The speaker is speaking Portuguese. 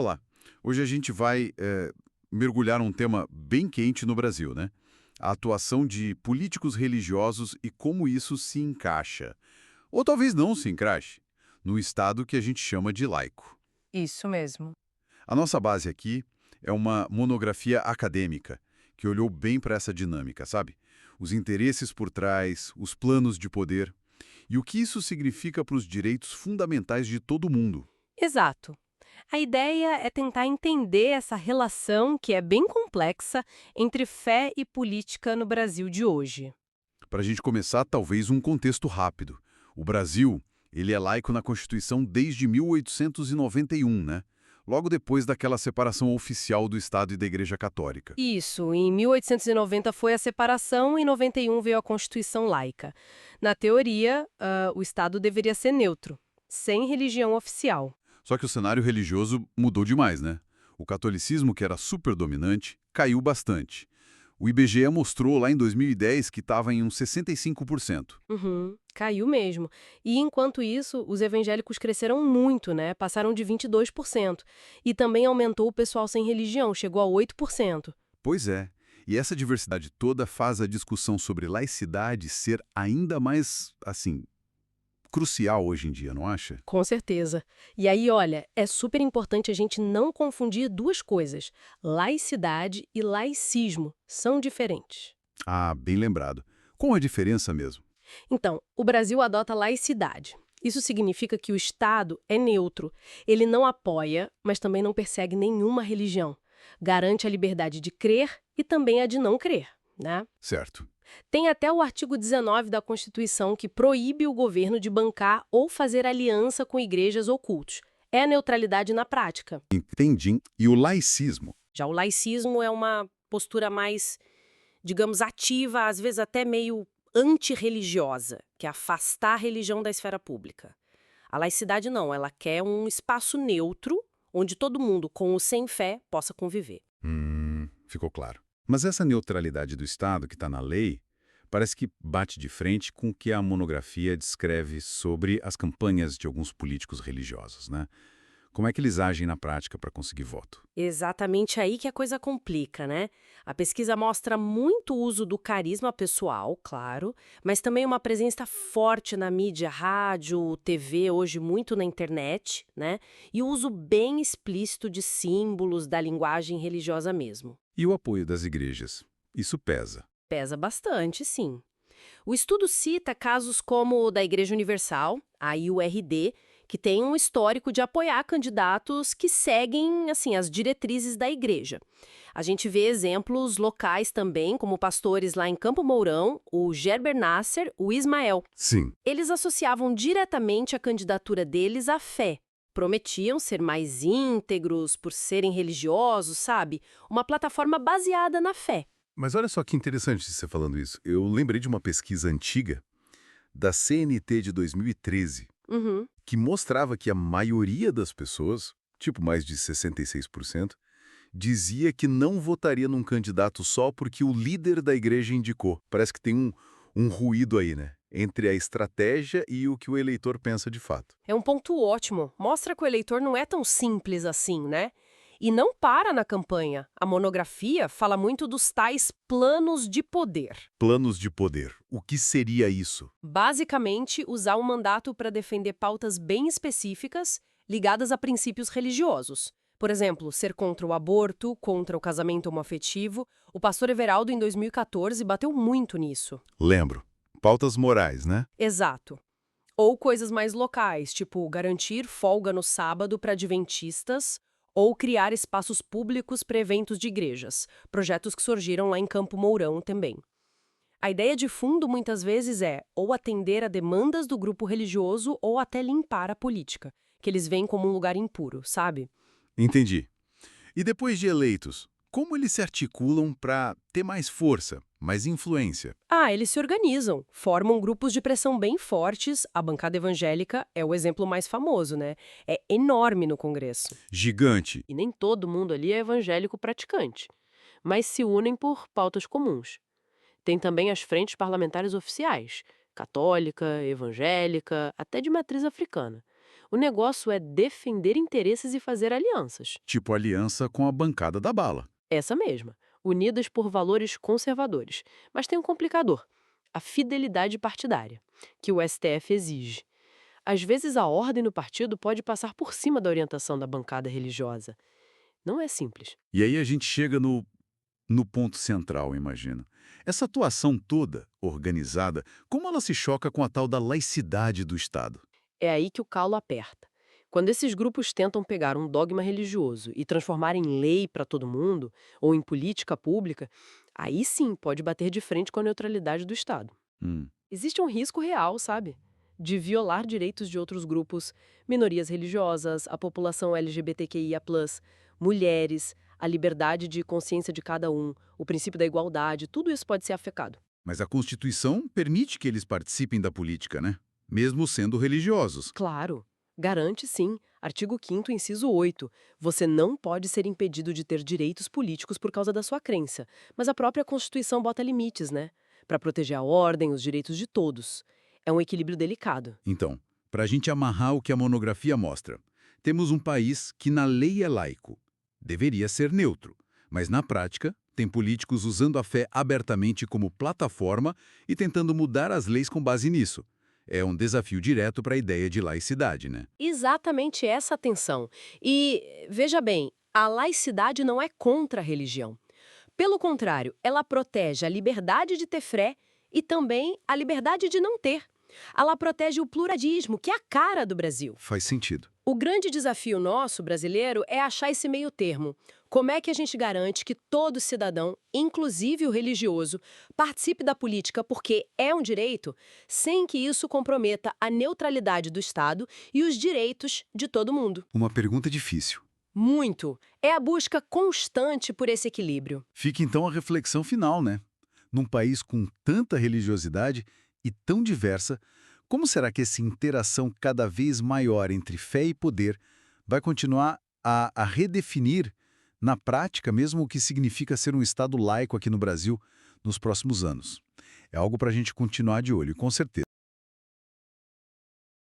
Olá, hoje a gente vai mergulhar um tema bem quente no Brasil, né? A atuação de políticos religiosos e como isso se encaixa, ou talvez não se encaixe, no Estado que a gente chama de laico. Isso mesmo. A nossa base aqui é uma monografia acadêmica que olhou bem para essa dinâmica, sabe? Os interesses por trás, os planos de poder e o que isso significa para os direitos fundamentais de todo mundo. Exato. A ideia é tentar entender essa relação, que é bem complexa, entre fé e política no Brasil de hoje. Para a gente começar, talvez um contexto rápido. O Brasil, ele é laico na Constituição desde 1891, né? Logo depois daquela separação oficial do Estado e da Igreja Católica. Isso, em 1890 foi a separação e em 91 veio a Constituição Laica. Na teoria, o Estado deveria ser neutro, sem religião oficial. Só que o cenário religioso mudou demais, né? O catolicismo, que era super dominante, caiu bastante. O IBGE mostrou lá em 2010 que estava em uns 65%. Uhum, caiu mesmo. E enquanto isso, os evangélicos cresceram muito, né? Passaram de 22%. E também aumentou o pessoal sem religião, chegou a 8%. Pois é. E essa diversidade toda faz a discussão sobre laicidade ser ainda mais, assim, crucial hoje em dia, não acha? Com certeza. E aí, olha, é super importante a gente não confundir duas coisas. Laicidade e laicismo são diferentes. Ah, bem lembrado. Qual a diferença mesmo? Então, o Brasil adota laicidade. Isso significa que o Estado é neutro. Ele não apoia, mas também não persegue nenhuma religião. Garante a liberdade de crer e também a de não crer, né? Certo. Tem até o artigo 19 da Constituição que proíbe o governo de bancar ou fazer aliança com igrejas ou cultos. É a neutralidade na prática. Entendi. E o laicismo? Já o laicismo é uma postura mais, digamos, ativa, às vezes até meio antirreligiosa, que é afastar a religião da esfera pública. A laicidade não, ela quer um espaço neutro, onde todo mundo, com ou sem fé, possa conviver. Ficou claro. Mas essa neutralidade do Estado que está na lei parece que bate de frente com o que a monografia descreve sobre as campanhas de alguns políticos religiosos, né? Como é que eles agem na prática para conseguir voto? Exatamente aí que a coisa complica, né? A pesquisa mostra muito uso do carisma pessoal, claro, mas também uma presença forte na mídia, rádio, TV, hoje muito na internet, né? E o uso bem explícito de símbolos da linguagem religiosa mesmo. E o apoio das igrejas? Isso pesa. Pesa bastante, sim. O estudo cita casos como o da Igreja Universal, a IURD, que tem um histórico de apoiar candidatos que seguem, assim, as diretrizes da igreja. A gente vê exemplos locais também, como pastores lá em Campo Mourão, o Gerber Nasser, o Ismael. Sim. Eles associavam diretamente a candidatura deles à fé. Prometiam ser mais íntegros por serem religiosos, sabe? Uma plataforma baseada na fé. Mas olha só que interessante você falando isso. Eu lembrei de uma pesquisa antiga da CNT de 2013, Uhum. que mostrava que a maioria das pessoas, tipo mais de 66%, dizia que não votaria num candidato só porque o líder da igreja indicou. Parece que tem um ruído aí, né? Entre a estratégia e o que o eleitor pensa de fato. É um ponto ótimo. Mostra que o eleitor não é tão simples assim, né? E não para na campanha. A monografia fala muito dos tais planos de poder. Planos de poder. O que seria isso? Basicamente, usar o mandato para defender pautas bem específicas ligadas a princípios religiosos. Por exemplo, ser contra o aborto, contra o casamento homoafetivo. O pastor Everaldo, em 2014, bateu muito nisso. Lembro. Pautas morais, né? Exato. Ou coisas mais locais, tipo garantir folga no sábado para adventistas ou criar espaços públicos para eventos de igrejas, projetos que surgiram lá em Campo Mourão também. A ideia de fundo muitas vezes é ou atender a demandas do grupo religioso ou até limpar a política, que eles veem como um lugar impuro, sabe? Entendi. E depois de eleitos, como eles se articulam para ter mais força, mais influência? Ah, eles se organizam, formam grupos de pressão bem fortes. A bancada evangélica é o exemplo mais famoso, né? É enorme no Congresso. Gigante. E nem todo mundo ali é evangélico praticante, mas se unem por pautas comuns. Tem também as frentes parlamentares oficiais, católica, evangélica, até de matriz africana. O negócio é defender interesses e fazer alianças. Tipo aliança com a bancada da bala. Essa mesma, unidas por valores conservadores. Mas tem um complicador: a fidelidade partidária, que o STF exige. Às vezes, a ordem no partido pode passar por cima da orientação da bancada religiosa. Não é simples. E aí a gente chega no ponto central, imagino. Essa atuação toda, organizada, como ela se choca com a tal da laicidade do Estado? É aí que o calo aperta. Quando esses grupos tentam pegar um dogma religioso e transformar em lei para todo mundo, ou em política pública, aí sim pode bater de frente com a neutralidade do Estado. Hum. Existe um risco real, sabe? De violar direitos de outros grupos, minorias religiosas, a população LGBTQIA+, mulheres, a liberdade de consciência de cada um, o princípio da igualdade, tudo isso pode ser afetado. Mas a Constituição permite que eles participem da política, né? Mesmo sendo religiosos. Claro, garante sim. Artigo 5º, inciso 8. Você não pode ser impedido de ter direitos políticos por causa da sua crença. Mas a própria Constituição bota limites, né? Para proteger a ordem, os direitos de todos. É um equilíbrio delicado. Então, para a gente amarrar o que a monografia mostra, temos um país que na lei é laico. Deveria ser neutro, mas na prática tem políticos usando a fé abertamente como plataforma e tentando mudar as leis com base nisso. É um desafio direto para a ideia de laicidade, né? Exatamente essa a tensão. E, veja bem, a laicidade não é contra a religião. Pelo contrário, ela protege a liberdade de ter fé e também a liberdade de não ter. Ela protege o pluralismo, que é a cara do Brasil. Faz sentido. O grande desafio nosso, brasileiro, é achar esse meio termo. Como é que a gente garante que todo cidadão, inclusive o religioso, participe da política porque é um direito, sem que isso comprometa a neutralidade do Estado e os direitos de todo mundo? Uma pergunta difícil. Muito. É a busca constante por esse equilíbrio. Fica então a reflexão final, né? Num país com tanta religiosidade e tão diversa, como será que essa interação cada vez maior entre fé e poder vai continuar a redefinir, na prática, mesmo o que significa ser um Estado laico aqui no Brasil nos próximos anos? É algo para a gente continuar de olho, com certeza.